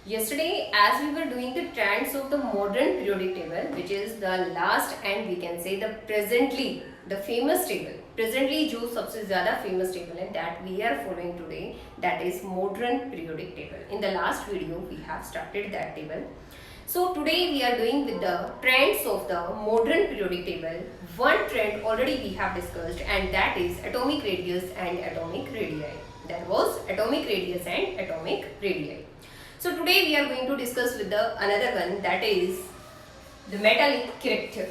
Yesterday, as we were doing the trends of the modern periodic table, which is the last and we can say the presently the famous table. Presently, जो सबसे ज़्यादा famous table है that we are following today, that is modern periodic table. In the last video, we have started that table. So today we are doing with the trends of the modern periodic table. One trend already we have discussed, and that is atomic radius and atomic radii. That was atomic radius and atomic radii. So today we are going to discuss with the another one, that is the metallic character.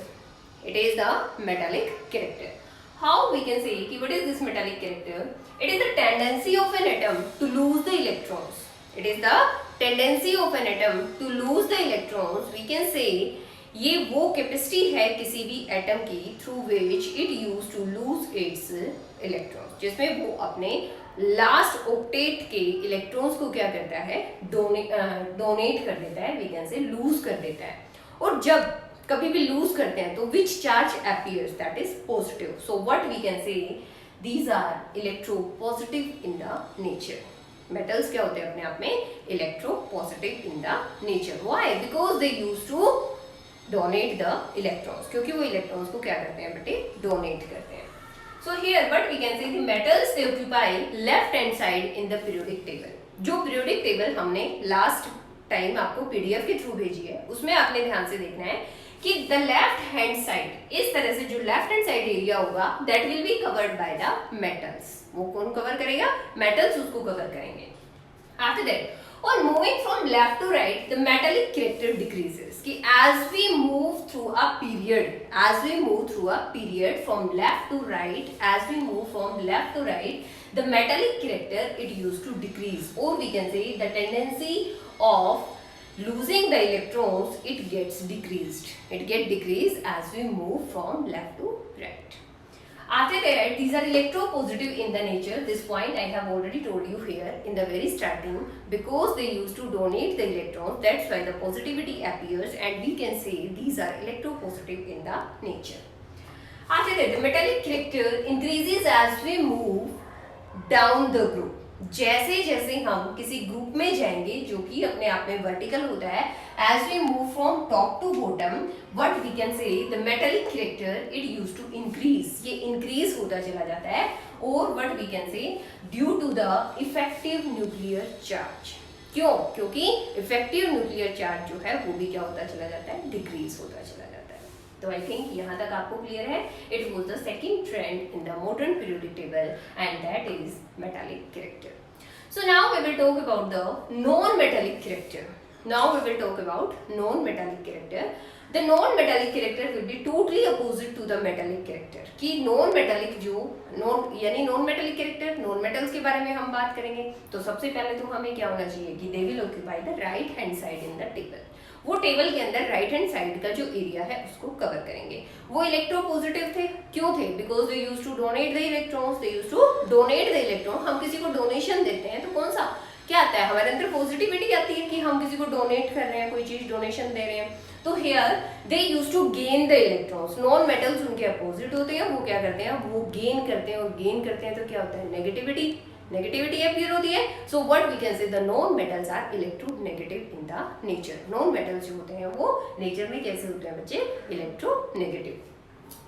It is the metallic character. How we can say what is this metallic character? It is the tendency of an atom to lose the electrons. It is the tendency of an atom to lose the electrons. We can say ये वो capacity है किसी भी atom की through which it use to lose its electrons, जिसमें वो अपने last octet के इलेक्ट्रॉन्स को क्या करता है, डोनेट कर देता है, वी कैन से लूज कर देता है. और जब कभी भी लूज करते हैं तो which charge appears, that is positive. So what we can say these are electropositive in the nature. Metals क्या होते हैं अपने आप में, electropositive in the nature. Why? Because they use to donate the electrons, क्योंकि वो electrons को क्या करते हैं बेटे, डोनेट करते हैं. So here what we can say the metals they occupy left hand side in the periodic table. जो पीरियोडिक टेबल हमने लास्ट टाइम आपको पीडीएफ के थ्रू भेजी है, उसमें आपने ध्यान से देखना है कि द लेफ्ट हैंड साइड, इस तरह से जो लेफ्ट हैंड साइड एरिया होगा that will be covered by the metals. वो कौन कवर करेगा? मेटल्स उसको कवर करेंगे. आफ्टर दैट, और moving from left to right, the metallic character decreases. कि as we move through a period from left to right, as we move from left to right, the metallic character it used to decrease, or we can say the tendency of losing the electrons, it gets decreased as we move from left to right. After that, these are electropositive in the nature. This point I have already told you here in the very starting, because they used to donate the electrons, that's why the positivity appears, and we can say these are electropositive in the nature. After that, the metallic character increases as we move down the group. जैसे जैसे हम किसी group में जाएंगे जो कि अपने आप में वर्टिकल होता है, as we move from top to bottom, what we can say the metallic character it used to increase. ये increase होता चला जाता है. और what we can say due to the effective nuclear charge. क्यों? क्योंकि effective nuclear charge जो है वो भी क्या होता चला जाता है, decrease होता चला जाता है. तो आई थिंक यहाँ तक आपको क्लियर है. It was the second trend in the modern periodic table and that is metallic character. So now we will talk about the non metallic character. The non-metallic character will be totally opposite to the metallic character. कि non-metallic जो यानी non-metallic character, non-metals के बारे में हम बात करेंगे तो सबसे पहले तो हमें क्या होना चाहिए कि they will occupy the right hand side in the table. वो टेबल के अंदर राइट हैंड साइड का जो एरिया है उसको कवर करेंगे. वो इलेक्ट्रोपॉजिटिव थे. क्यों थे? Because they use to donate the electrons. हम किसी को डोनेशन देते हैं तो कौन सा क्या आता है हमारे अंदर, पॉजिटिविटी आती है कि हम किसी को डोनेट कर रहे हैं, कोई चीज डोनेशन दे रहे हैं. तो here they use to gain the electrons. Non metals उनके अपोजिट होते हैं, वो क्या करते हैं, वो गेन करते हैं. और गेन करते हैं तो क्या होता है, नेगेटिविटी अपीयर होती है. So what we can say the non metals are electronegative in the nature. Non metals जो होते हैं वो नेचर में कैसे होते हैं बच्चे, electronegative.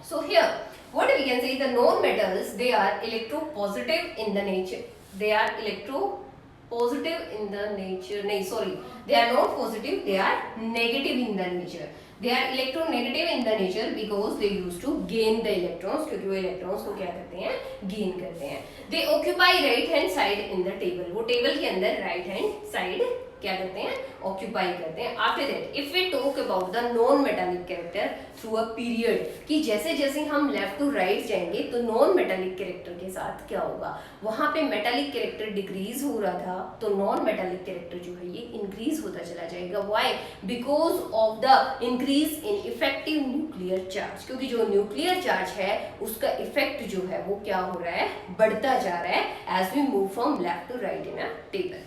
So here what we can say the non metals they are electropositive in the nature. They are electropositive in the nature, नहीं sorry, they are not positive, they are negative in the nature. They are electronegative in the nature because they used to gain the electrons, क्योंकि वो electrons को क्या करते हैं, gain करते हैं. They occupy right hand side in the table. वो table के अंदर राइट हैंड साइड क्या करते हैं, ऑक्यूपाई करते हैं. After that if we talk about the non metallic character through a period, कि जैसे जैसे हम लेफ्ट टू राइट जाएंगे तो नॉन मेटालिक कैरेक्टर के साथ क्या होगा, वहां पे मेटालिक कैरेक्टर डिक्रीज हो रहा था तो नॉन मेटालिक कैरेक्टर जो है ये इंक्रीज होता चला जाएगा. Why? Because of the increase in effective nuclear charge. क्योंकि जो न्यूक्लियर चार्ज है उसका इफेक्ट जो है वो क्या हो रहा है, बढ़ता जा रहा है as we move from left to right in a table.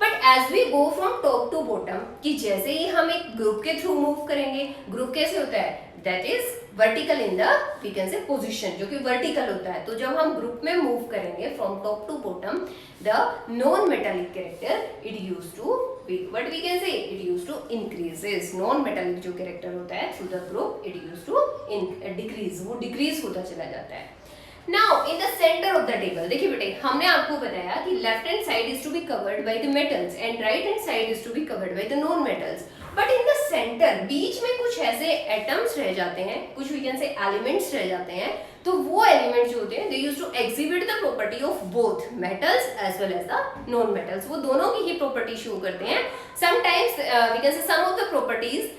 But as we go from top to bottom, कि जैसे ही हम एक ग्रुप के थ्रू मूव करेंगे, ग्रुप कैसे होता है, that is vertical in the we can say position, जो कि वर्टिकल होता है। तो जब हम ग्रुप में मूव करेंगे from top to bottom, the non metallic character it use to what we can say it use to increases. Non metallic जो कैरेक्टर होता है through the group it use to decrease, वो decrease होता चला जाता है। Now in the centre of the table, देखिए बेटे हमने आपको बताया कि left hand side is to be covered by the metals and right hand side is to be covered by the non metals. But in the centre बीच में कुछ ऐसे एटम्स रह जाते हैं, कुछ वी कैन से एलिमेंट्स रह जाते हैं। तो वो एलिमेंट्स जो होते हैं they use to exhibit the property of both metals as well as the non metals. वो दोनों की ही प्रॉपर्टी शो करते हैं। Sometimes we can say some of the properties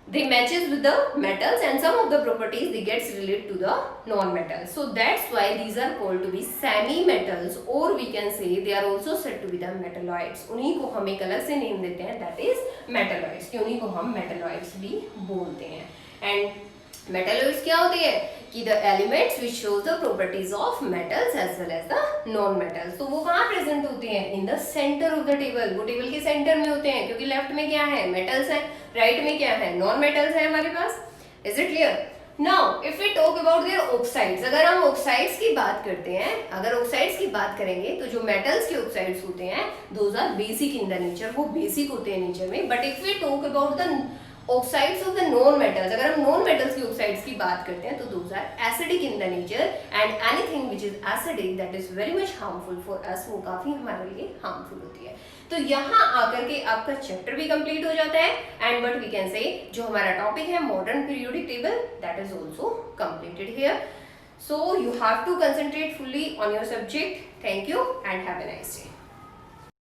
they matches with the metals and some of the properties they gets related to the non-metals. So that's why these are called to be semi-metals, or we can say they are also said to be the metalloids. उन्हीं को हम एक अलग से name देते हैं, that is metalloids, कि उन्हीं को हम metalloids भी बोलते हैं। And metalloids क्या होते हैं कि the elements which shows the properties of metals as well as the non-metals। तो वो कहाँ प्रेजेंट होते हैं? in the center of the table। वो टेबल के सेंटर में होते हैं, क्योंकि लेफ्ट में क्या है? मेटल्स है, राइट में क्या है? नॉन मेटल्स है हमारे पास। Is it clear? Now if we talk about their oxides, अगर हम ऑक्साइड्स की बात करते हैं, अगर ऑक्साइड्स की बात करेंगे तो जो मेटल्स के ऑक्साइड्स होते हैं those are basic in the nature, वो बेसिक होते हैं नेचर में। But if we talk about the oxides of the non metals, अगर हम नॉन मेटल्स की ऑक्साइड्स की बात करते हैं तो those are acidic in the nature and anything which is acidic that is very much harmful for us, वो काफी हमारे लिए हार्मफुल होती है। तो यहाँ आकर के आपका चैप्टर भी कंप्लीट हो जाता है एंड व्हाट वी कैन से जो हमारा टॉपिक है modern periodic table that is also completed here. So you have to concentrate fully on your subject. Thank you and have a nice day.